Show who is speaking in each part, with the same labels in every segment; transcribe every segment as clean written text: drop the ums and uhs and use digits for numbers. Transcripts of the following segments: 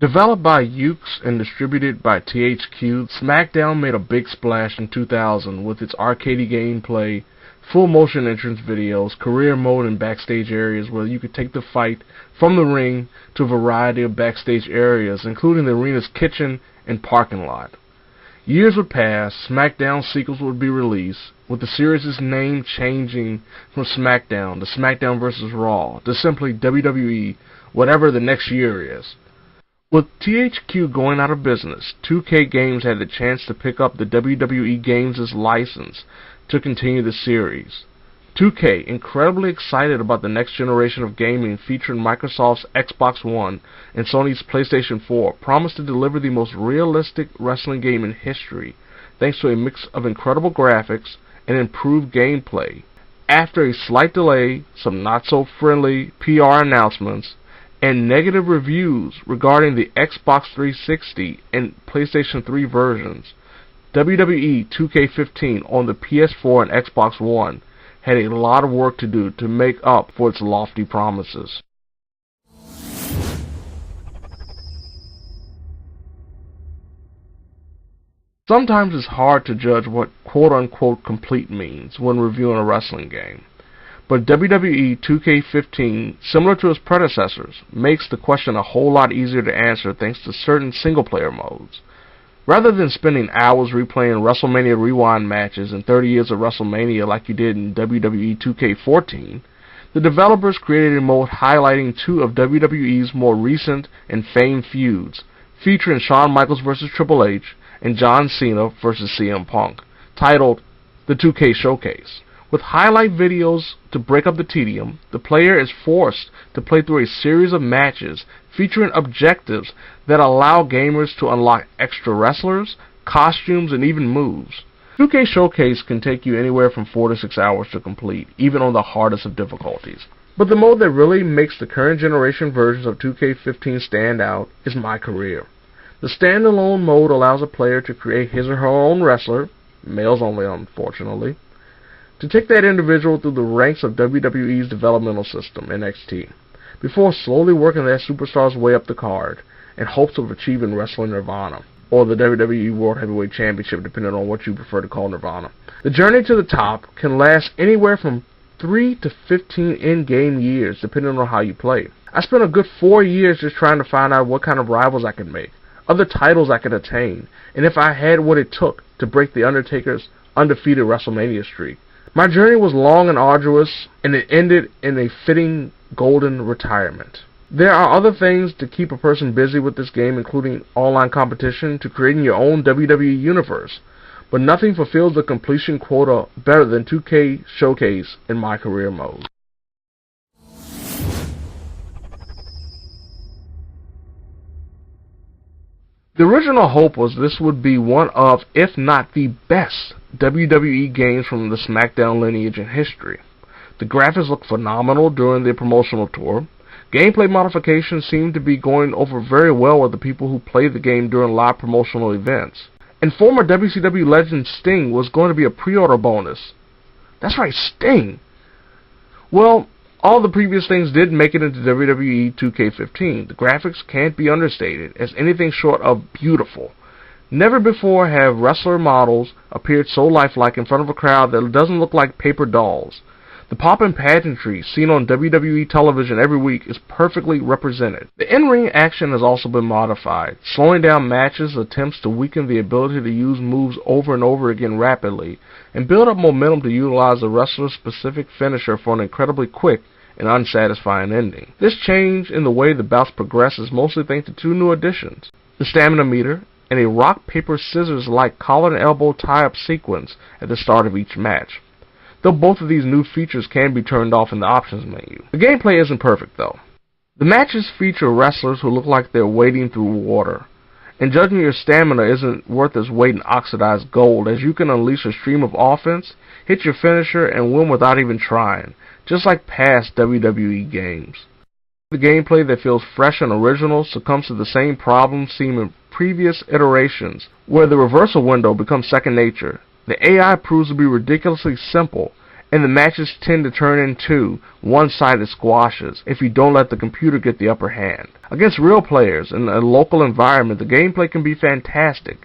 Speaker 1: Developed by Ukes and distributed by THQ, SmackDown made a big splash in 2000 with its arcadey gameplay, full motion entrance videos, career mode, and backstage areas where you could take the fight from the ring to a variety of backstage areas, including the arena's kitchen and parking lot. Years would pass, SmackDown sequels would be released, with the series' name changing from SmackDown to SmackDown vs. Raw to simply WWE, whatever the next year is. With THQ going out of business, 2K Games had the chance to pick up the WWE Games' license to continue the series. 2K, incredibly excited about the next generation of gaming featuring Microsoft's Xbox One and Sony's PlayStation 4, promised to deliver the most realistic wrestling game in history, thanks to a mix of incredible graphics and improved gameplay. After a slight delay, some not-so-friendly PR announcements, and negative reviews regarding the Xbox 360 and PlayStation 3 versions, WWE 2K15 on the PS4 and Xbox One had a lot of work to do to make up for its lofty promises. Sometimes it's hard to judge what quote-unquote complete means when reviewing a wrestling game. But WWE 2K15, similar to its predecessors, makes the question a whole lot easier to answer thanks to certain single-player modes. Rather than spending hours replaying WrestleMania Rewind matches and 30 years of WrestleMania like you did in WWE 2K14, the developers created a mode highlighting two of WWE's more recent and famed feuds, featuring Shawn Michaels vs. Triple H and John Cena vs. CM Punk, titled The 2K Showcase. With highlight videos to break up the tedium, the player is forced to play through a series of matches featuring objectives that allow gamers to unlock extra wrestlers, costumes, and even moves. 2K Showcase can take you anywhere from 4 to 6 hours to complete, even on the hardest of difficulties. But the mode that really makes the current generation versions of 2K15 stand out is My Career. The standalone mode allows a player to create his or her own wrestler, males only unfortunately, to take that individual through the ranks of WWE's developmental system, NXT, before slowly working that superstar's way up the card in hopes of achieving Wrestling Nirvana, or the WWE World Heavyweight Championship, depending on what you prefer to call Nirvana. The journey to the top can last anywhere from 3 to 15 in-game years, depending on how you play. I spent a good 4 years just trying to find out what kind of rivals I could make, other titles I could attain, and if I had what it took to break The Undertaker's undefeated WrestleMania streak. My journey was long and arduous, and it ended in a fitting golden retirement. There are other things to keep a person busy with this game, including online competition to creating your own WWE universe, but nothing fulfills the completion quota better than 2K Showcase in My Career mode. The original hope was this would be one of, if not the best, WWE games from the SmackDown lineage in history. The graphics looked phenomenal during the promotional tour. Gameplay modifications seemed to be going over very well with the people who played the game during live promotional events. And former WCW legend Sting was going to be a pre-order bonus. That's right, Sting! Well, all the previous things did make it into WWE 2K15. The graphics can't be understated as anything short of beautiful. Never before have wrestler models appeared so lifelike in front of a crowd that doesn't look like paper dolls. The pomp and pageantry seen on WWE television every week is perfectly represented. The in-ring action has also been modified, slowing down matches, attempts to weaken the ability to use moves over and over again rapidly, and build up momentum to utilize the wrestler's specific finisher for an incredibly quick and unsatisfying ending. This change in the way the bouts progress is mostly thanks to two new additions: the stamina meter and a rock-paper-scissors-like collar and elbow tie-up sequence at the start of each match, though both of these new features can be turned off in the options menu. The gameplay isn't perfect, though. The matches feature wrestlers who look like they're wading through water, and judging your stamina isn't worth its weight in oxidized gold, as you can unleash a stream of offense, hit your finisher, and win without even trying, just like past WWE games. The gameplay that feels fresh and original succumbs to the same problems seen in previous iterations, where the reversal window becomes second nature. The AI proves to be ridiculously simple, and the matches tend to turn into one-sided squashes if you don't let the computer get the upper hand. Against real players in a local environment, the gameplay can be fantastic,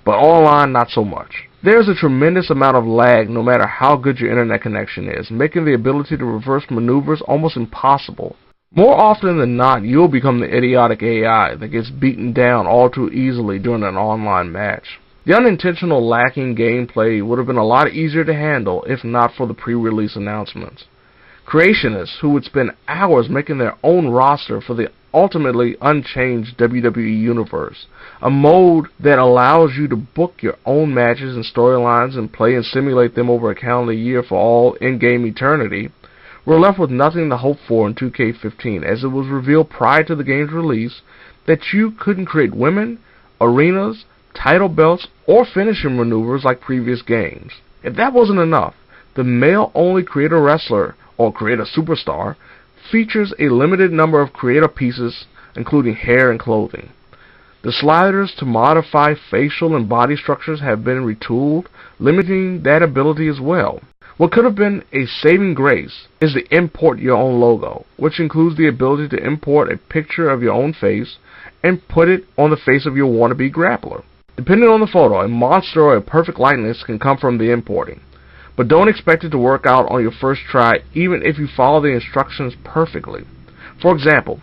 Speaker 1: but online not so much. There's a tremendous amount of lag no matter how good your internet connection is, making the ability to reverse maneuvers almost impossible. More often than not, you'll become the idiotic AI that gets beaten down all too easily during an online match. The unintentional lacking gameplay would have been a lot easier to handle if not for the pre-release announcements. Creationists who would spend hours making their own roster for the ultimately unchanged WWE Universe, a mode that allows you to book your own matches and storylines and play and simulate them over a calendar year for all in-game eternity, were left with nothing to hope for in 2K15, as it was revealed prior to the game's release that you couldn't create women, arenas, title belts, or finishing maneuvers like previous games. If that wasn't enough, the male-only Creator Wrestler, or Creator Superstar, features a limited number of creator pieces, including hair and clothing. The sliders to modify facial and body structures have been retooled, limiting that ability as well. What could have been a saving grace is the import your own logo, which includes the ability to import a picture of your own face and put it on the face of your wannabe grappler. Depending on the photo, a monster or a perfect likeness can come from the importing. But don't expect it to work out on your first try, even if you follow the instructions perfectly. For example,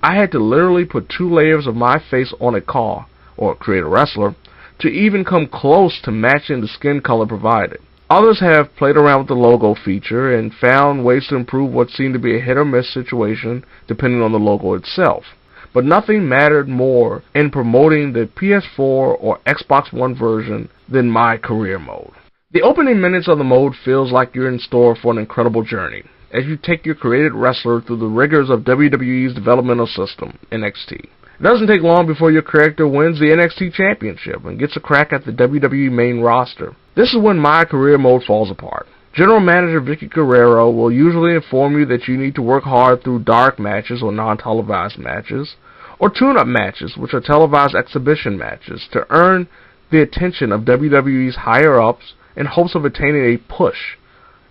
Speaker 1: I had to literally put 2 layers of my face on a car, or Creator Wrestler, to even come close to matching the skin color provided. Others have played around with the logo feature and found ways to improve what seemed to be a hit-or-miss situation depending on the logo itself. But nothing mattered more in promoting the PS4 or Xbox One version than my career mode. The opening minutes of the mode feels like you're in store for an incredible journey, as you take your created wrestler through the rigors of WWE's developmental system, NXT. It doesn't take long before your character wins the NXT Championship and gets a crack at the WWE main roster. This is when my career mode falls apart. General Manager Vicky Guerrero will usually inform you that you need to work hard through dark matches or non-televised matches, or tune-up matches, which are televised exhibition matches, to earn the attention of WWE's higher-ups in hopes of attaining a push,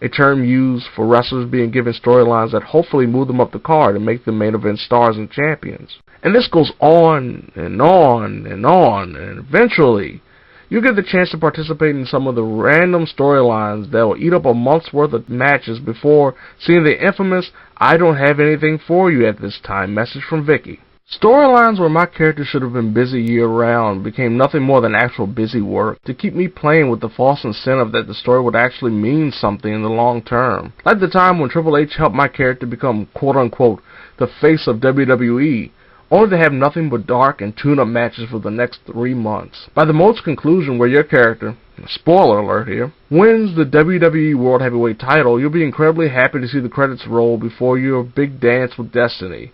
Speaker 1: a term used for wrestlers being given storylines that hopefully move them up the card and make them main event stars and champions. And this goes on and on and on, and eventually you'll get the chance to participate in some of the random storylines that will eat up a month's worth of matches before seeing the infamous "I don't have anything for you at this time" message from Vicky. Storylines where my character should have been busy year-round became nothing more than actual busy work to keep me playing with the false incentive that the story would actually mean something in the long term. Like the time when Triple H helped my character become quote-unquote the face of WWE, only to have nothing but dark and tune-up matches for the next 3 months. By the mode's conclusion, where your character, spoiler alert here, wins the WWE World Heavyweight title, you'll be incredibly happy to see the credits roll before your big dance with destiny,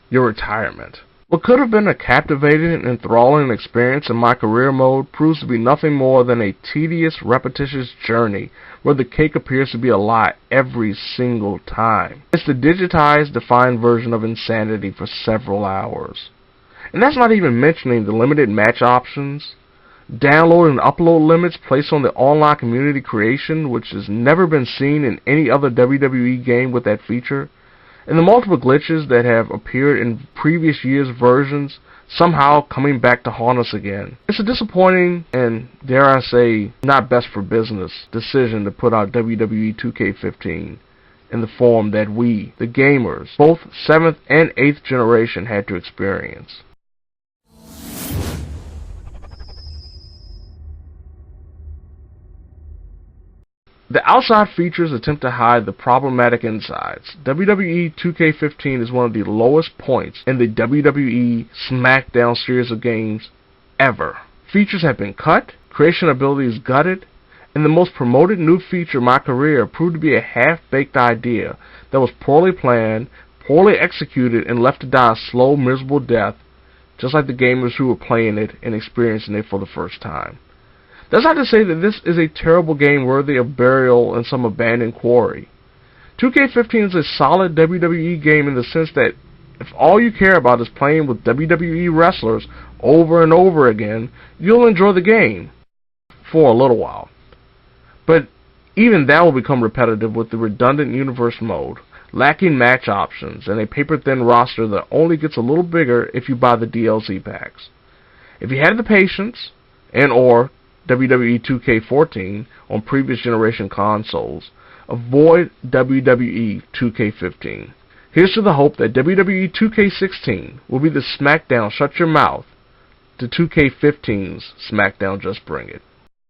Speaker 1: your retirement. What could have been a captivating and enthralling experience in my career mode proves to be nothing more than a tedious, repetitious journey where the cake appears to be a lie every single time. It's the digitized, defined version of insanity for several hours. And that's not even mentioning the limited match options, download and upload limits placed on the online community creation, which has never been seen in any other WWE game with that feature, and the multiple glitches that have appeared in previous years' versions somehow coming back to haunt us again. It's a disappointing and, dare I say, not best for business decision to put out WWE 2K15 in the form that we, the gamers, both 7th and 8th generation, had to experience. The outside features attempt to hide the problematic insides. WWE 2K15 is one of the lowest points in the WWE SmackDown series of games ever. Features have been cut, creation abilities gutted, and the most promoted new feature of my career proved to be a half-baked idea that was poorly planned, poorly executed, and left to die a slow, miserable death, just like the gamers who were playing it and experiencing it for the first time. That's not to say that this is a terrible game worthy of burial in some abandoned quarry. 2K15 is a solid WWE game in the sense that if all you care about is playing with WWE wrestlers over and over again, you'll enjoy the game for a little while. But Even that will become repetitive with the redundant universe mode, lacking match options, and a paper-thin roster that only gets a little bigger if you buy the DLC packs. If you had the patience and or WWE 2K14 on previous generation consoles, avoid WWE 2K15. Here's to the hope that WWE 2K16 will be the SmackDown Shut Your Mouth to 2K15's SmackDown Just Bring It.